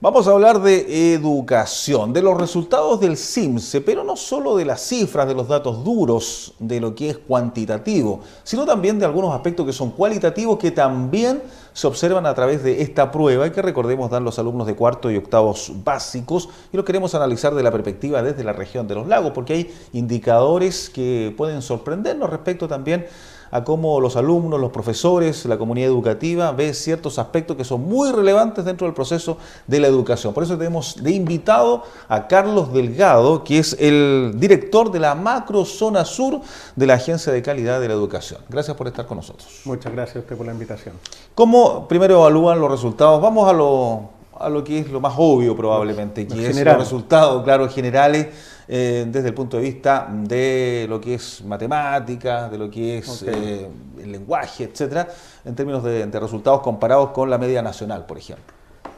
Vamos a hablar de educación, de los resultados del CIMSE, pero no solo de las cifras, de los datos duros, de lo que es cuantitativo, sino también de algunos aspectos que son cualitativos que también se observan a través de esta prueba y que recordemos dan los alumnos de cuarto y octavos básicos, y lo queremos analizar de la perspectiva desde la región de los lagos, porque hay indicadores que pueden sorprendernos respecto también a cómo los alumnos, los profesores, la comunidad educativa ve ciertos aspectos que son muy relevantes dentro del proceso de la educación. Por eso tenemos de invitado a Carlos Delgado, que es el director de la macrozona sur de la Agencia de Calidad de la Educación. Gracias por estar con nosotros. Muchas gracias a usted por la invitación. ¿Cómo primero evalúan los resultados? Vamos a lo que es lo más obvio probablemente, que es los resultados, claro, generales, desde el punto de vista de lo que es matemática, de lo que es el lenguaje, etcétera, en términos de resultados comparados con la media nacional, por ejemplo.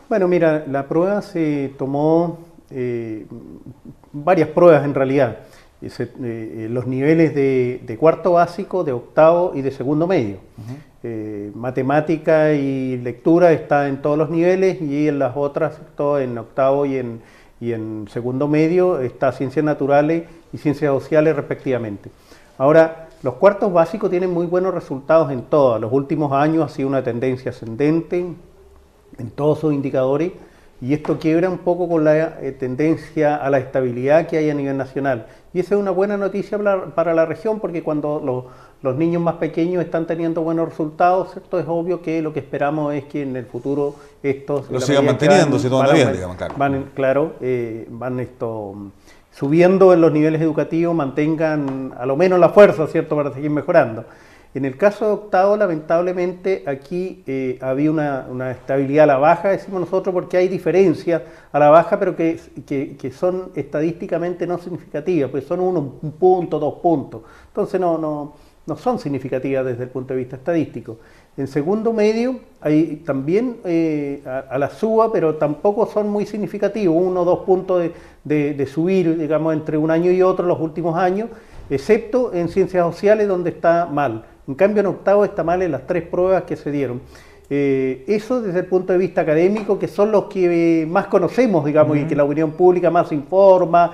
Bueno, mira, la prueba se tomó varias pruebas en realidad. Los niveles de cuarto básico, de octavo y de segundo medio. Matemática y lectura está en todos los niveles y en las otras, todo en octavo y en segundo medio, está ciencias naturales y ciencias sociales respectivamente. Ahora, los cuartos básicos tienen muy buenos resultados en todos. Los últimos años ha sido una tendencia ascendente en todos sus indicadores y esto quiebra un poco con la tendencia a la estabilidad que hay a nivel nacional. Y esa es una buena noticia para la región porque cuando los niños más pequeños están teniendo buenos resultados, ¿cierto? Es obvio que lo que esperamos es que en el futuro estos lo sigan manteniendo, si todo anda bien, digamos, claro. Van subiendo en los niveles educativos, mantengan a lo menos la fuerza, ¿cierto? Para seguir mejorando. En el caso de octavo, lamentablemente, aquí había una estabilidad a la baja, decimos nosotros, porque hay diferencias a la baja, pero que son estadísticamente no significativas, pues son un punto, 2 puntos. Entonces no son significativas desde el punto de vista estadístico. En segundo medio hay también a la suba, pero tampoco son muy significativos, 1 o 2 puntos de subir, digamos, entre un año y otro los últimos años, excepto en ciencias sociales donde está mal. En cambio en octavo está mal en las 3 pruebas que se dieron. Eso desde el punto de vista académico, que son los que más conocemos, digamos, y que la opinión pública más informa.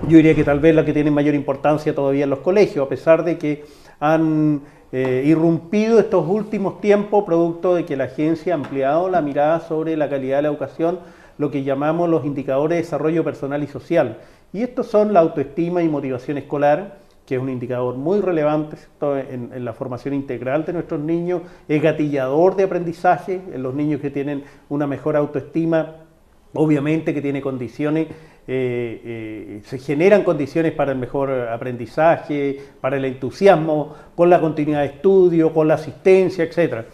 Yo diría que tal vez la que tiene mayor importancia todavía en los colegios, a pesar de que han irrumpido estos últimos tiempos, producto de que la agencia ha ampliado la mirada sobre la calidad de la educación, lo que llamamos los indicadores de desarrollo personal y social. Y estos son la autoestima y motivación escolar, que es un indicador muy relevante en la formación integral de nuestros niños, es gatillador de aprendizaje en los niños que tienen una mejor autoestima, obviamente que tiene condiciones, se generan condiciones para el mejor aprendizaje, para el entusiasmo, con la continuidad de estudio, con la asistencia, etc.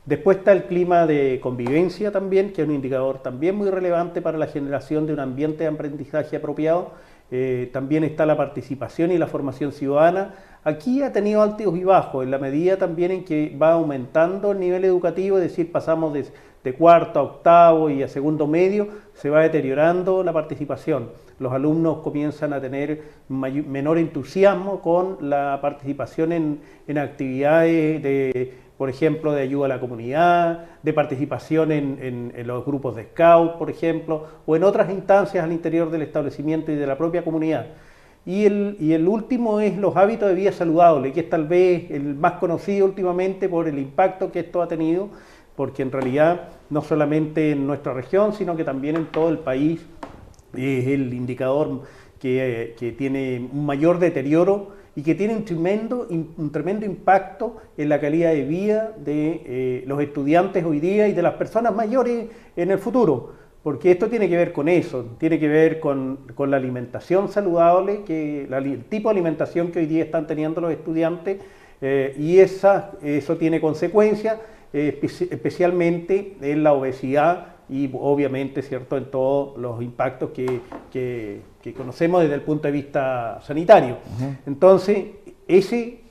Después está el clima de convivencia también, que es un indicador también muy relevante para la generación de un ambiente de aprendizaje apropiado. También está la participación y la formación ciudadana. Aquí ha tenido altos y bajos, en la medida también en que va aumentando el nivel educativo, es decir, pasamos de cuarto a octavo y a segundo medio, se va deteriorando la participación. Los alumnos comienzan a tener menor entusiasmo con la participación en actividades por ejemplo, de ayuda a la comunidad, de participación en los grupos de scout, por ejemplo, o en otras instancias al interior del establecimiento y de la propia comunidad. Y el último es los hábitos de vida saludable, que es tal vez el más conocido últimamente por el impacto que esto ha tenido, porque en realidad no solamente en nuestra región, sino que también en todo el país es el indicador que tiene un mayor deterioro y que tiene un tremendo impacto en la calidad de vida de los estudiantes hoy día y de las personas mayores en el futuro, porque esto tiene que ver con eso, tiene que ver con la alimentación saludable, el tipo de alimentación que hoy día están teniendo los estudiantes, y eso tiene consecuencias, especialmente en la obesidad y obviamente, ¿cierto?, en todos los impactos que conocemos desde el punto de vista sanitario. Entonces, ese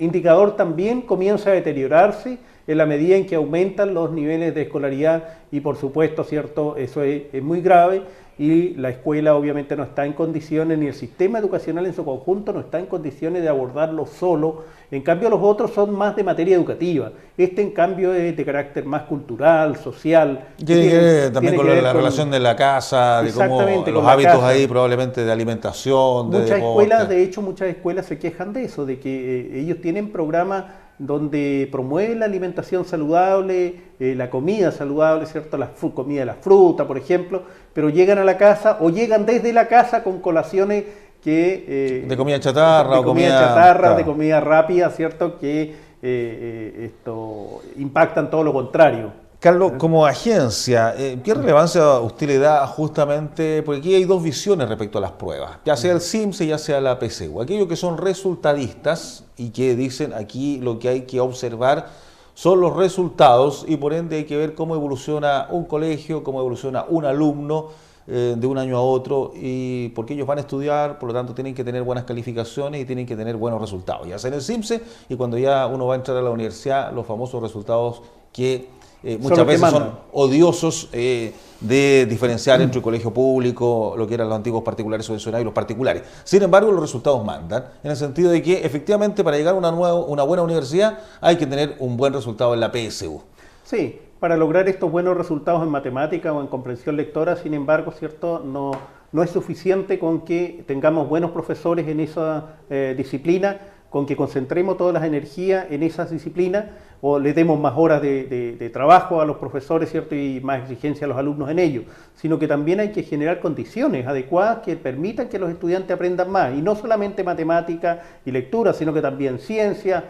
indicador también comienza a deteriorarse en la medida en que aumentan los niveles de escolaridad y, por supuesto, ¿cierto?, eso es muy grave y la escuela obviamente no está en condiciones, ni el sistema educacional en su conjunto no está en condiciones de abordarlo solo. En cambio los otros son más de materia educativa. Este en cambio es de carácter más cultural, social. Tiene que ver también con la relación de la casa, de cómo los hábitos ahí probablemente de alimentación, de muchas deporte. escuelas, de hecho muchas escuelas se quejan de eso, de que ellos tienen programas donde promueven la alimentación saludable, la comida saludable, ¿cierto? La comida de la fruta, por ejemplo, pero llegan a la casa o llegan desde la casa con colaciones que... de comida chatarra de comida chatarra, claro, de comida rápida, ¿cierto? Que esto impactan todo lo contrario. Carlos, como agencia, ¿qué relevancia usted le da justamente? Porque aquí hay dos visiones respecto a las pruebas, ya sea el CIMSE, ya sea la PSU. Aquellos que son resultadistas y que dicen aquí lo que hay que observar son los resultados y por ende hay que ver cómo evoluciona un colegio, cómo evoluciona un alumno de un año a otro, y porque ellos van a estudiar, por lo tanto tienen que tener buenas calificaciones y tienen que tener buenos resultados, ya sea en el CIMSE y cuando ya uno va a entrar a la universidad, los famosos resultados que muchas veces son odiosos de diferenciar entre el colegio público, lo que eran los antiguos particulares subvencionados y los particulares. Sin embargo, los resultados mandan, en el sentido de que efectivamente para llegar a una buena universidad hay que tener un buen resultado en la PSU. Sí, para lograr estos buenos resultados en matemática o en comprensión lectora, sin embargo, ¿cierto? No es suficiente con que tengamos buenos profesores en esa disciplina, con que concentremos todas las energías en esas disciplinas o le demos más horas de trabajo a los profesores, ¿cierto? Y más exigencia a los alumnos en ello, sino que también hay que generar condiciones adecuadas que permitan que los estudiantes aprendan más, y no solamente matemática y lectura, sino que también ciencia,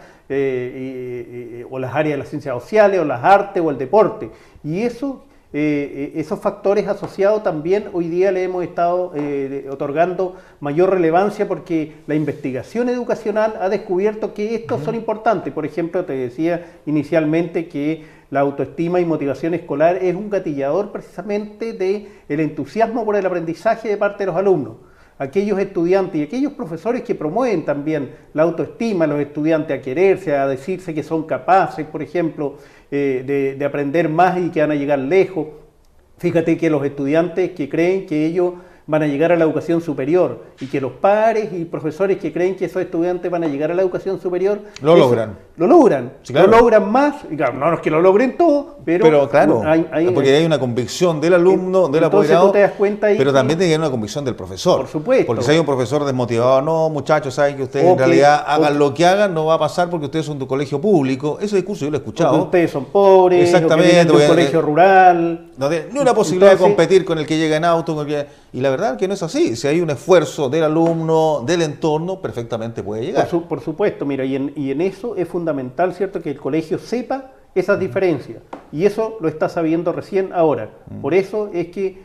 o las áreas de las ciencias sociales, o las artes, o el deporte. Y eso, esos factores asociados también hoy día le hemos estado otorgando mayor relevancia, porque la investigación educacional ha descubierto que estos son importantes. Por ejemplo, te decía inicialmente que la autoestima y motivación escolar es un gatillador precisamente del entusiasmo por el aprendizaje de parte de los alumnos. Aquellos estudiantes y aquellos profesores que promueven también la autoestima, los estudiantes a quererse, a decirse que son capaces, por ejemplo, de aprender más y que van a llegar lejos. Fíjate que los estudiantes que creen que ellos van a llegar a la educación superior y que los padres y profesores que creen que esos estudiantes van a llegar a la educación superior lo logran. Lo logran, sí, claro. Lo logran más, y claro, no es que lo logren todo, pero claro, porque hay una convicción del alumno, del apoderado, te das cuenta pero también tiene que haber una convicción del profesor. Por supuesto. Porque si hay un profesor desmotivado, no, muchachos, saben que ustedes en realidad hagan lo que hagan, no va a pasar porque ustedes son de un colegio público. Ese discurso yo lo he escuchado. Ustedes son pobres, exactamente, o que vienen de un colegio rural. No tiene ni una posibilidad de competir con el que llega en auto. Y la verdad que no es así. Si hay un esfuerzo del alumno, del entorno, perfectamente puede llegar. Por supuesto, mira, y en eso es fundamental, ¿cierto?, que el colegio sepa esas diferencias. Y eso lo está sabiendo recién ahora. Por eso es que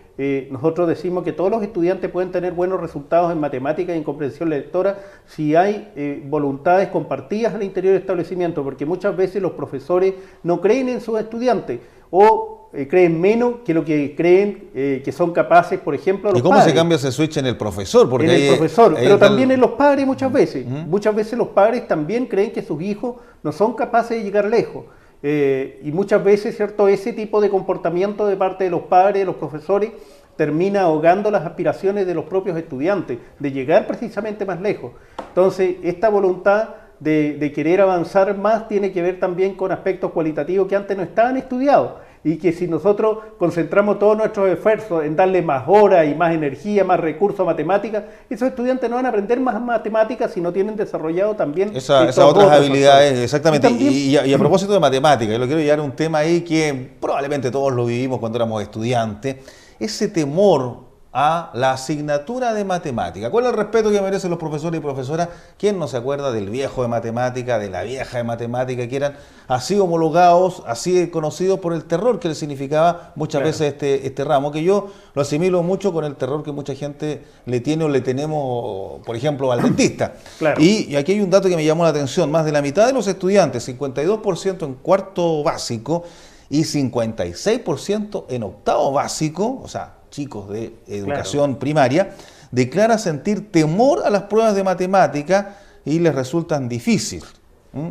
nosotros decimos que todos los estudiantes pueden tener buenos resultados en matemáticas y en comprensión lectora si hay voluntades compartidas al interior del establecimiento, porque muchas veces los profesores no creen en sus estudiantes o creen menos que lo que creen que son capaces, por ejemplo, los padres. ¿Y cómo se cambia ese switch en el profesor? Porque en el profesor, pero también en los padres muchas veces. Muchas veces los padres también creen que sus hijos no son capaces de llegar lejos. Y muchas veces, ¿cierto?, ese tipo de comportamiento de parte de los padres, de los profesores, termina ahogando las aspiraciones de los propios estudiantes, de llegar precisamente más lejos. Entonces, esta voluntad de querer avanzar más tiene que ver también con aspectos cualitativos que antes no estaban estudiados, y que si nosotros concentramos todos nuestros esfuerzos en darle más horas y más energía, más recursos a matemáticas, esos estudiantes no van a aprender más matemáticas si no tienen desarrollado también esas otras habilidades. Exactamente. Y a propósito de matemáticas, yo lo quiero llevar a un tema ahí que probablemente todos lo vivimos cuando éramos estudiantes, ese temor a la asignatura de matemática. ¿Cuál es el respeto que merecen los profesores y profesoras? ¿Quién no se acuerda del viejo de matemática, de la vieja de matemática, que eran así homologados, así conocidos por el terror que les significaba muchas veces este ramo, que yo lo asimilo mucho con el terror que mucha gente le tiene o le tenemos, por ejemplo, al dentista. Y aquí hay un dato que me llamó la atención: más de la mitad de los estudiantes, 52% en cuarto básico y 56% en octavo básico, o sea, chicos de educación primaria, declara sentir temor a las pruebas de matemática y les resultan difíciles.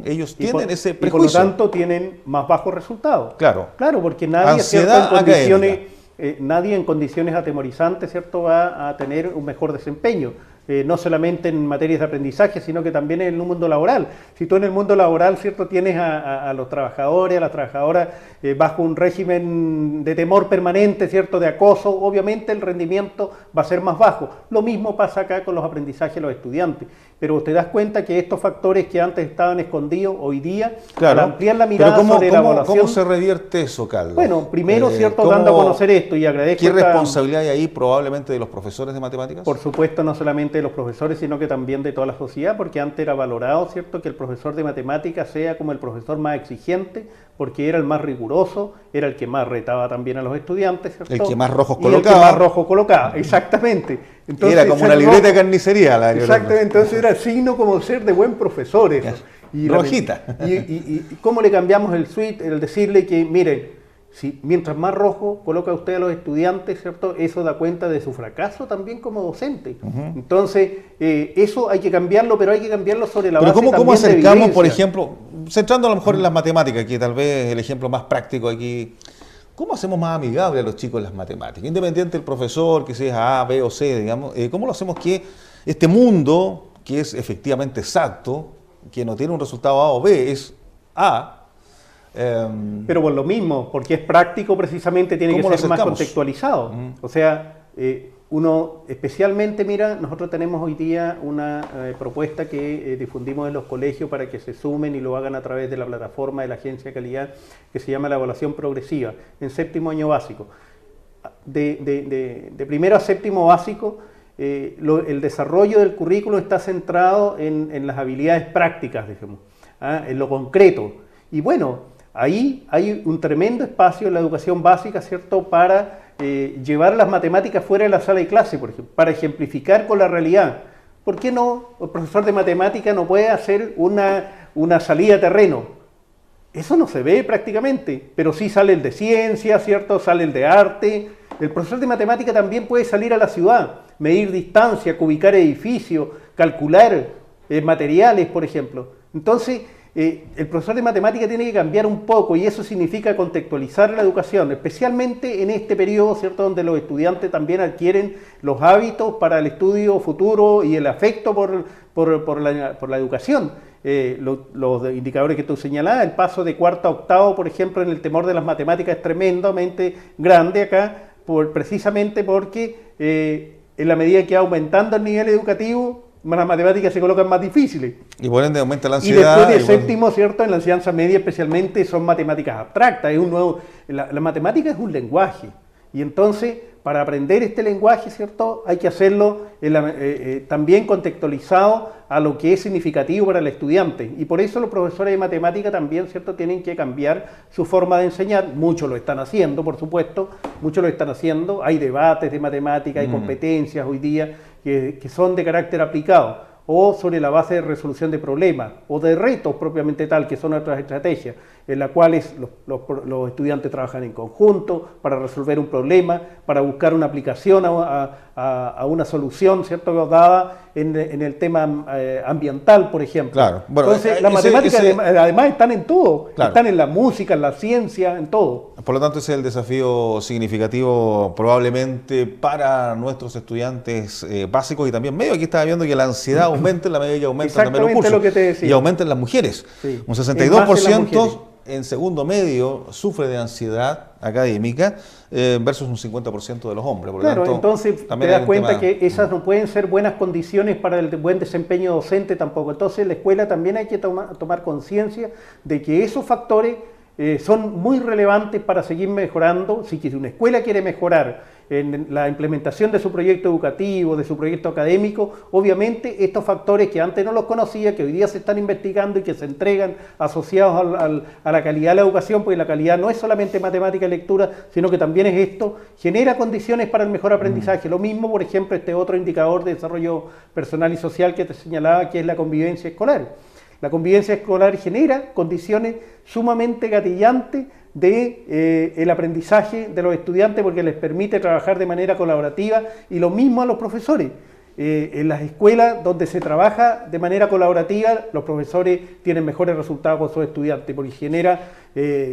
Ellos tienen ese prejuicio. Y por lo tanto tienen más bajos resultados. Claro, porque nadie está en condiciones nadie en condiciones atemorizantes, ¿cierto?, va a tener un mejor desempeño. No solamente en materias de aprendizaje, sino que también en el mundo laboral. Si tú en el mundo laboral, ¿cierto?, tienes a los trabajadores, a las trabajadoras bajo un régimen de temor permanente, ¿cierto?, de acoso, obviamente el rendimiento va a ser más bajo. Lo mismo pasa acá con los aprendizajes de los estudiantes. Pero te das cuenta que estos factores que antes estaban escondidos, hoy día, claro, al ampliar la mirada sobre la evaluación... ¿Cómo se revierte eso, Carlos? Bueno, primero, ¿cierto?, dando a conocer esto, y agradezco... ¿Qué responsabilidad hay ahí probablemente de los profesores de matemáticas? Por supuesto, no solamente de los profesores, sino que también de toda la sociedad, porque antes era valorado, ¿cierto?, que el profesor de matemáticas sea como el profesor más exigente, porque era el más riguroso, era el que más retaba también a los estudiantes, ¿cierto? El que más rojos y colocaba. el que más rojo colocaba, exactamente. Entonces, era como una libreta de carnicería. Exactamente, entonces era signo como ser de buen profesor eso. Y rojita. Y cómo le cambiamos el switch, el decirle que, miren, si mientras más rojo coloca usted a los estudiantes, ¿cierto?, eso da cuenta de su fracaso también como docente. Entonces, eso hay que cambiarlo, pero hay que cambiarlo sobre la base también de ¿cómo acercamos, evidencia? por ejemplo, centrando a lo mejor en las matemáticas, que tal vez es el ejemplo más práctico aquí, ¿cómo hacemos más amigable a los chicos en las matemáticas? Independiente del profesor, que sea A, B o C, digamos, ¿cómo lo hacemos que este mundo, que es efectivamente exacto, que no tiene un resultado A o B, es A? Pero por lo mismo, porque es práctico precisamente, tiene que ser más contextualizado. O sea, uno especialmente, mira, nosotros tenemos hoy día una propuesta que difundimos en los colegios para que se sumen y lo hagan a través de la plataforma de la Agencia de Calidad, que se llama la evaluación progresiva, en séptimo año básico. De primero a séptimo básico, el desarrollo del currículo está centrado en las habilidades prácticas, digamos, en lo concreto. Y bueno, ahí hay un tremendo espacio en la educación básica, ¿cierto?, para llevar las matemáticas fuera de la sala de clase, por ejemplo, para ejemplificar con la realidad. ¿Por qué no? El profesor de matemática no puede hacer una salida a terreno. Eso no se ve prácticamente, pero sí sale el de ciencia, ¿cierto?, sale el de arte. El profesor de matemática también puede salir a la ciudad, medir distancia, ubicar edificios, calcular materiales, por ejemplo. Entonces, el profesor de matemática tiene que cambiar un poco, y eso significa contextualizar la educación, especialmente en este periodo, ¿cierto?, donde los estudiantes también adquieren los hábitos para el estudio futuro y el afecto por la educación. Los indicadores que tú señalabas, el paso de cuarto a octavo, por ejemplo, en el temor de las matemáticas es tremendamente grande acá, precisamente porque en la medida que va aumentando el nivel educativo, las matemáticas se colocan más difíciles. Y por ende aumenta la ansiedad. Y después de séptimo, ¿cierto?, en la enseñanza media especialmente son matemáticas abstractas. La matemática es un lenguaje. Y entonces, para aprender este lenguaje, ¿cierto?, hay que hacerlo también contextualizado a lo que es significativo para el estudiante. Y por eso los profesores de matemática también, ¿cierto?, tienen que cambiar su forma de enseñar. Muchos lo están haciendo, por supuesto. Muchos lo están haciendo. Hay debates de matemática, hay competencias hoy día que son de carácter aplicado, o sobre la base de resolución de problemas, o de retos propiamente tal, que son otras estrategias, en las cuales los estudiantes trabajan en conjunto para resolver un problema, para buscar una aplicación a una solución, ¿cierto?, dada en el tema ambiental, por ejemplo. Claro. Bueno, entonces, las matemáticas además están en todo, claro, están en la música, en la ciencia, en todo. Por lo tanto, ese es el desafío significativo probablemente para nuestros estudiantes básicos y también medios. Aquí estaba viendo que la ansiedad aumenta en la medida que aumentan también los cursos. Lo que te decía. Y aumenta en las mujeres. Sí. Un 62% en segundo medio sufre de ansiedad académica versus un 50% de los hombres. Por claro, tanto, entonces te das cuenta que esas no pueden ser buenas condiciones para el buen desempeño docente tampoco. Entonces, en la escuela también hay que tomar conciencia de que esos factores son muy relevantes para seguir mejorando. Si una escuela quiere mejorar en la implementación de su proyecto educativo, de su proyecto académico, obviamente estos factores que antes no los conocía, que hoy día se están investigando y que se entregan asociados a la calidad de la educación, porque la calidad no es solamente matemática y lectura, sino que también es esto, genera condiciones para el mejor aprendizaje. Lo mismo, por ejemplo, este otro indicador de desarrollo personal y social que te señalaba, que es la convivencia escolar. La convivencia escolar genera condiciones sumamente gatillantes del aprendizaje de los estudiantes, porque les permite trabajar de manera colaborativa, y lo mismo a los profesores. En las escuelas donde se trabaja de manera colaborativa, los profesores tienen mejores resultados con sus estudiantes, porque genera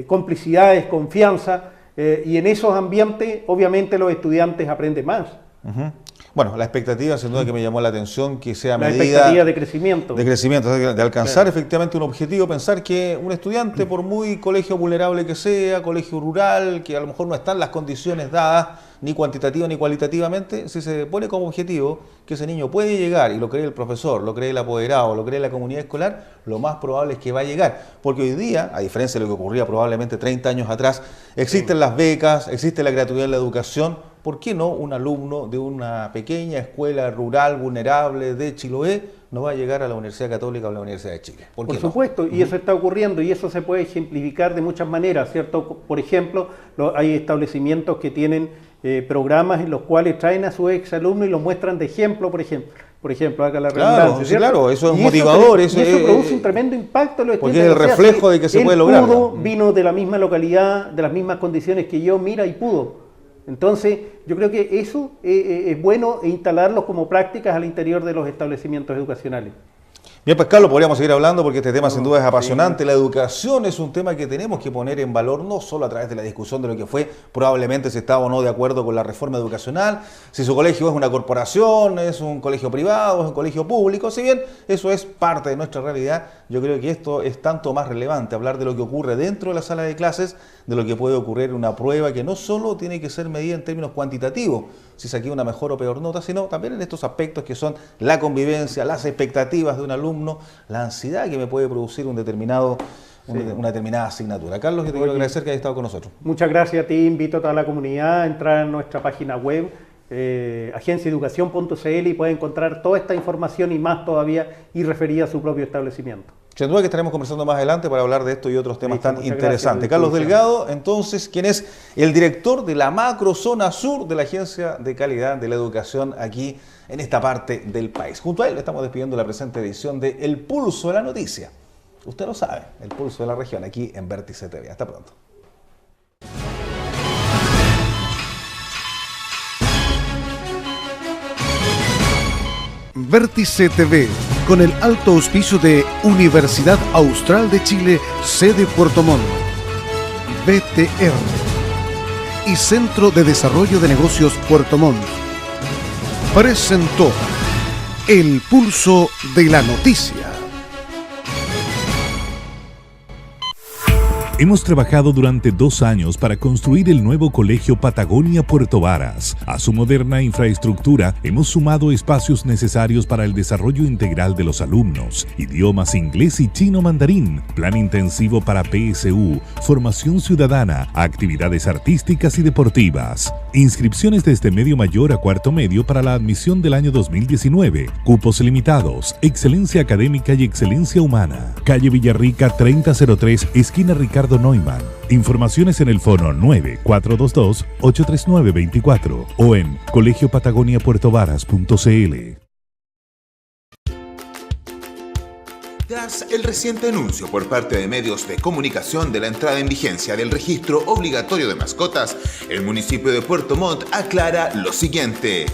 complicidades, confianza, y en esos ambientes obviamente los estudiantes aprenden más. Uh-huh. Bueno, la expectativa sin duda que me llamó la atención, que sea La medida expectativa de crecimiento. De crecimiento, de alcanzar claro. Efectivamente un objetivo, pensar que un estudiante, por muy colegio vulnerable que sea, colegio rural, que a lo mejor no están las condiciones dadas, ni cuantitativa ni cualitativamente, si se pone como objetivo que ese niño puede llegar, y lo cree el profesor, lo cree el apoderado, lo cree la comunidad escolar, lo más probable es que va a llegar. Porque hoy día, a diferencia de lo que ocurría probablemente 30 años atrás, existen las becas, existe la gratuidad en la educación. ¿Por qué no un alumno de una pequeña escuela rural vulnerable de Chiloé no va a llegar a la Universidad Católica o a la Universidad de Chile? Por supuesto, y eso está ocurriendo, y eso se puede ejemplificar de muchas maneras, ¿cierto? Por ejemplo, hay establecimientos que tienen programas en los cuales traen a sus exalumnos y los muestran de ejemplo, por ejemplo, haga la redundancia, sí, claro, eso es motivador. Eso produce un tremendo impacto en los porque es el reflejo de que se puede lograr. Vino de la misma localidad, de las mismas condiciones que yo, mira, y pudo. Entonces, yo creo que eso es bueno instalarlos como prácticas al interior de los establecimientos educacionales. Bien, pues Carlos, podríamos seguir hablando porque este tema sin duda es apasionante. Sí. La educación es un tema que tenemos que poner en valor, no solo a través de la discusión de lo que fue, probablemente si estaba o no de acuerdo con la reforma educacional, si su colegio es una corporación, es un colegio privado, es un colegio público, si bien eso es parte de nuestra realidad, yo creo que esto es tanto más relevante, hablar de lo que ocurre dentro de la sala de clases, de lo que puede ocurrir en una prueba que no solo tiene que ser medida en términos cuantitativos, si saqué una mejor o peor nota, sino también en estos aspectos que son la convivencia, las expectativas de un alumno, la ansiedad que me puede producir una determinada asignatura. Carlos, yo te quiero agradecer que hayas estado con nosotros. Muchas gracias a ti, invito a toda la comunidad a entrar en nuestra página web, agenciaeducación.cl, y puede encontrar toda esta información y más todavía y referida a su propio establecimiento. Sin duda que estaremos conversando más adelante para hablar de esto y otros temas tan interesantes. Carlos Delgado, entonces, quien es el director de la macrozona sur de la Agencia de Calidad de la Educación aquí en esta parte del país. Junto a él estamos despidiendo la presente edición de El Pulso de la Noticia. Usted lo sabe, el pulso de la región aquí en Vértice TV. Hasta pronto. Vértice TV, con el alto auspicio de Universidad Austral de Chile, sede Puerto Montt, BTR y Centro de Desarrollo de Negocios Puerto Montt, presentó El Pulso de la Noticia. Hemos trabajado durante 2 años para construir el nuevo Colegio Patagonia Puerto Varas. A su moderna infraestructura hemos sumado espacios necesarios para el desarrollo integral de los alumnos, idiomas inglés y chino mandarín, plan intensivo para PSU, formación ciudadana, actividades artísticas y deportivas. Inscripciones desde medio mayor a cuarto medio para la admisión del año 2019. Cupos limitados, excelencia académica y excelencia humana. Calle Villarrica 3003, esquina Ricardo Neumann. Informaciones en el fono 9422-83924 o en colegiopatagoniapuertovaras.cl. Tras el reciente anuncio por parte de medios de comunicación de la entrada en vigencia del registro obligatorio de mascotas, el municipio de Puerto Montt aclara lo siguiente.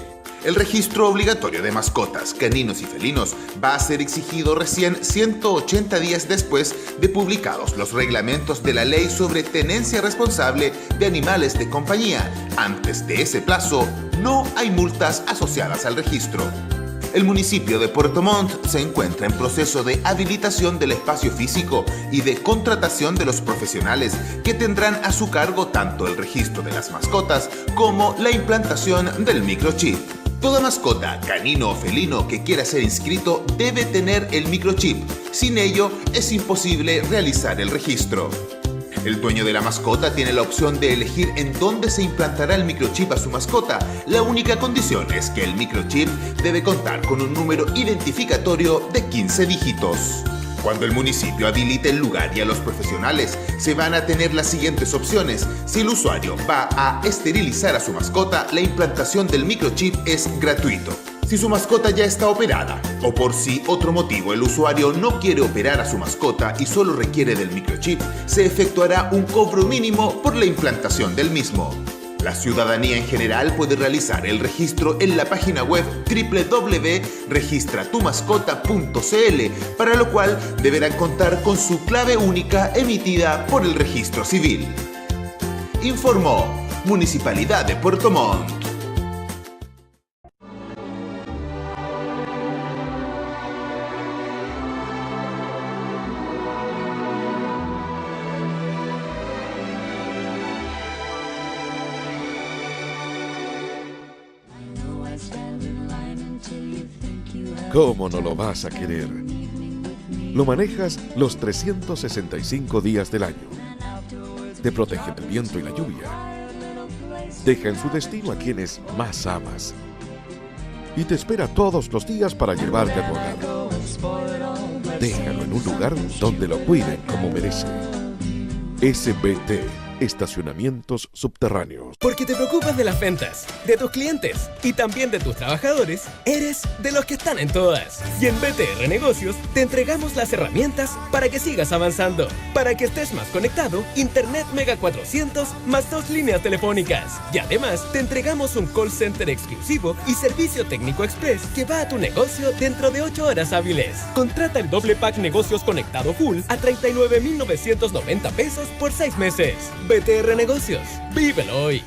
El registro obligatorio de mascotas, caninos y felinos va a ser exigido recién 180 días después de publicados los reglamentos de la Ley sobre Tenencia Responsable de Animales de Compañía. Antes de ese plazo, no hay multas asociadas al registro. El municipio de Puerto Montt se encuentra en proceso de habilitación del espacio físico y de contratación de los profesionales que tendrán a su cargo tanto el registro de las mascotas como la implantación del microchip. Toda mascota, canino o felino que quiera ser inscrito debe tener el microchip. Sin ello, es imposible realizar el registro. El dueño de la mascota tiene la opción de elegir en dónde se implantará el microchip a su mascota. La única condición es que el microchip debe contar con un número identificatorio de 15 dígitos. Cuando el municipio habilite el lugar y a los profesionales, se van a tener las siguientes opciones. Si el usuario va a esterilizar a su mascota, la implantación del microchip es gratuito. Si su mascota ya está operada, o por si otro motivo el usuario no quiere operar a su mascota y solo requiere del microchip, se efectuará un cobro mínimo por la implantación del mismo. La ciudadanía en general puede realizar el registro en la página web www.registratumascota.cl, para lo cual deberán contar con su clave única emitida por el Registro Civil. informó Municipalidad de Puerto Montt. ¿Cómo no lo vas a querer? Lo manejas los 365 días del año. Te protege del viento y la lluvia. Deja en su destino a quienes más amas. Y te espera todos los días para llevarte a tu hogar. Déjalo en un lugar donde lo cuiden como merece. SBT, estacionamientos subterráneos. Porque te preocupas de las ventas, de tus clientes y también de tus trabajadores, eres de los que están en todas. Y en BTR Negocios te entregamos las herramientas para que sigas avanzando. Para que estés más conectado, Internet Mega 400 más 2 líneas telefónicas. Y además te entregamos un call center exclusivo y servicio técnico express que va a tu negocio dentro de 8 horas hábiles. Contrata el doble pack Negocios Conectado Full a 39,990 pesos por 6 meses. BTR Negocios, vívelo hoy.